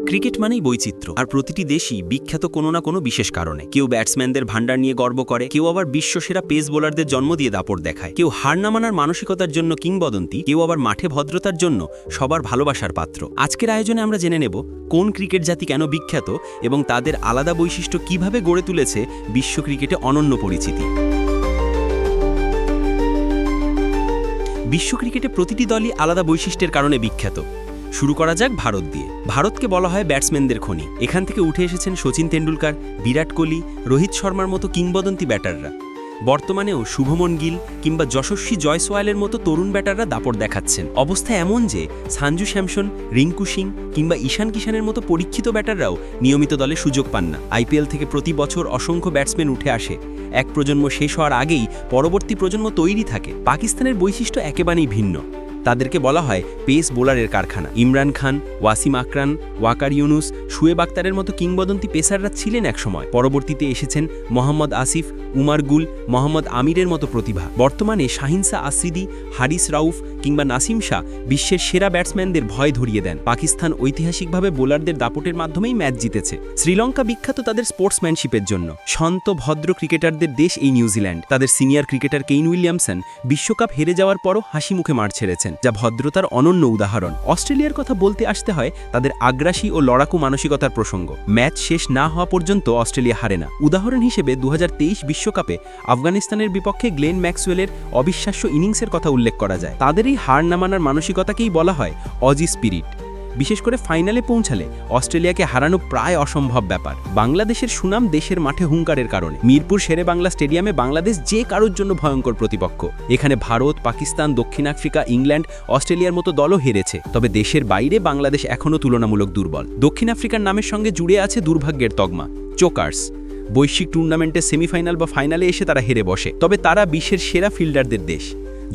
Cricket মানেই বৈচিত্র্য, আর প্রতিটি দেশই বিখ্যাত কোনো না কোনো বিশেষ কারণে। কেউ ব্যাটসম্যানদের ভান্ডার নিয়ে গর্ব করে, কেউ আবার বিশ্বসেরা পেস বোলারদের জন্ম দিয়ে দাপট দেখায়, কেউ হার না মানার মানসিকতার জন্য কিংবদন্তি, কেউ আবার মাঠে ভদ্রতার জন্য সবার ভালোবাসার পাত্র। আজকের আয়োজনে আমরা জেনে নেব কোন ক্রিকেট জাতি কেন বিখ্যাত এবং তাদের আলাদা বৈশিষ্ট্য কিভাবে গড়ে তুলেছে বিশ্ব ক্রিকেটে অনন্য পরিচিতি। বিশ্ব ক্রিকেটে প্রতিটি দলই আলাদা বৈশিষ্ট্যের কারণে বিখ্যাত। শুরু করা যাক ভারত দিয়ে। ভারতকে বলা হয় ব্যাটসম্যানদের খনি। এখান থেকে উঠে এসেছেন শচীন তেন্ডুলকর, বিরাট কোহলি, রোহিত শর্মার মতো কিংবদন্তি ব্যাটাররা। বর্তমানেও শুভমন গিল কিংবা যশস্বী জয়সওয়ালের মতো তরুণ ব্যাটাররা দাপট দেখাচ্ছেন। অবস্থা এমন যে সঞ্জু স্যামসন, রিঙ্কু সিং কিংবা ঈশান কিষানের মতো পরীক্ষিত ব্যাটাররাও নিয়মিত দলে সুযোগ পান না। আইপিএল থেকে প্রতি বছর অসংখ্য ব্যাটসম্যান উঠে আসে। এক প্রজন্ম শেষ হওয়ার আগেই পরবর্তী প্রজন্ম তৈরি থাকে। পাকিস্তানের বৈশিষ্ট্য একেবারেই ভিন্ন। তাদেরকে বলা হয় পেস বোলারের কারখানা। ইমরান খান, ওয়াসিম আকরাম, ওয়াকার ইউনুস, শুয়েব আক্তারের মতো কিংবদন্তি পেসাররা ছিলেন একসময়। পরবর্তীতে এসেছেন মোহাম্মদ আসিফ, উমার গুল, মোহাম্মদ আমিরের মতো প্রতিভা। বর্তমানে শাহিন শাহ আফ্রিদি, হারিস রাউফ কিংবা নাসিম শাহ বিশ্বের সেরা ব্যাটসম্যানদের ভয় ধরিয়ে দেন। পাকিস্তান ঐতিহাসিকভাবে বোলারদের দাপটের মাধ্যমেই ম্যাচ জিতেছে। শ্রীলঙ্কা বিখ্যাত তাদের স্পোর্টসম্যানশিপের জন্য। শান্ত ভদ্র ক্রিকেটারদের দেশ এই নিউজিল্যান্ড। তাদের সিনিয়র ক্রিকেটার কেইন উইলিয়ামসন বিশ্বকাপ হেরে যাওয়ার পরও হাসি মুখে মাঠ ছেড়েছেন, যা ভদ্রতার অনন্য উদাহরণ। অস্ট্রেলিয়ার কথা বলতে আসতে হয় তাদের আগ্রাসী ও লড়াকু মানসিকতার প্রসঙ্গ। ম্যাচ শেষ না হওয়া পর্যন্ত অস্ট্রেলিয়া হারে না। উদাহরণ হিসেবে 2023 বিশ্বকাপে আফগানিস্তানের বিপক্ষে গ্লেন ম্যাক্সওয়েলের অবিশ্বাস্য ইনিংসের কথা উল্লেখ করা যায়। তাদের এই হার না মানার মানসিকতাকেই বলা হয় অজি স্পিরিট। বিশেষ করে ফাইনালে পৌঁছালে অস্ট্রেলিয়াকে হারানো প্রায় অসম্ভব ব্যাপার। বাংলাদেশের সুনাম দেশের মাঠে হুঙ্কারের কারণে। মিরপুর শেরে বাংলা স্টেডিয়ামে বাংলাদেশ যে কারোর জন্য ভয়ঙ্কর প্রতিপক্ষ। এখানে ভারত, পাকিস্তান, দক্ষিণ আফ্রিকা, ইংল্যান্ড, অস্ট্রেলিয়ার মতো দলও হেরেছে। তবে দেশের বাইরে বাংলাদেশ এখনও তুলনামূলক দুর্বল। দক্ষিণ আফ্রিকার নামের সঙ্গে জুড়ে আছে দুর্ভাগ্যের তকমা, চোকার্স। বৈশ্বিক টুর্নামেন্টের সেমিফাইনাল বা ফাইনালে এসে তারা হেরে বসে। তবে তারা বিশ্বের সেরা ফিল্ডারদের দেশ।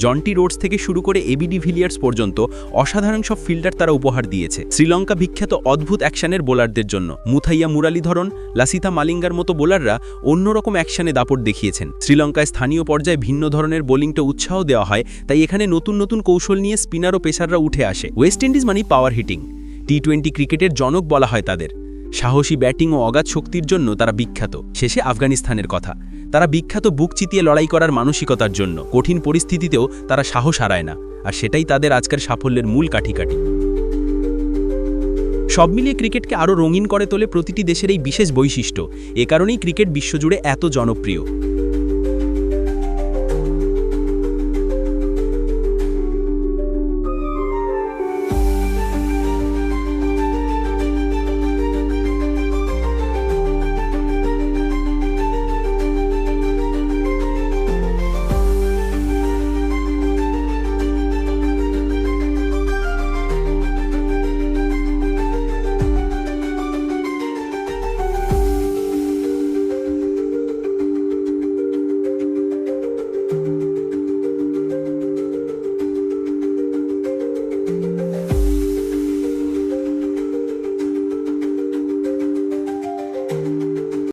জন্টি রোডস থেকে শুরু করে এবি ডিভিলিয়ার্স পর্যন্ত অসাধারণ সব ফিল্ডার তারা উপহার দিয়েছে। শ্রীলঙ্কা বিখ্যাত অদ্ভুত অ্যাকশনের বোলারদের জন্য। মুথাইয়া মুরালীধরন, লাসিথা মালিঙ্গার মতো বোলাররা অন্যরকম অ্যাকশনে দাপট দেখিয়েছেন। শ্রীলঙ্কায় স্থানীয় পর্যায়ে ভিন্ন ধরনের বোলিংটা উৎসাহ দেওয়া হয়, তাই এখানে নতুন নতুন কৌশল নিয়ে স্পিনার ও পেসাররা উঠে আসে। ওয়েস্ট ইন্ডিজ মানেই পাওয়ার হিটিং। টি-20 ক্রিকেটের জনক বলা হয় তাদের। সাহসী ব্যাটিং ও অগাধ শক্তির জন্য তারা বিখ্যাত। শেষে আফগানিস্তানের কথা। তারা বিখ্যাত বুক চিতিয়ে লড়াই করার মানসিকতার জন্য। কঠিন পরিস্থিতিতেও তারা সাহস হারায় না, আর সেটাই তাদের আজকের সাফল্যের মূল কাঠিকাঠি। সব মিলিয়ে ক্রিকেটকে আরও রঙিন করে তোলে প্রতিটি দেশের এই বিশেষ বৈশিষ্ট্য। এ কারণেই ক্রিকেট বিশ্বজুড়ে এত জনপ্রিয়।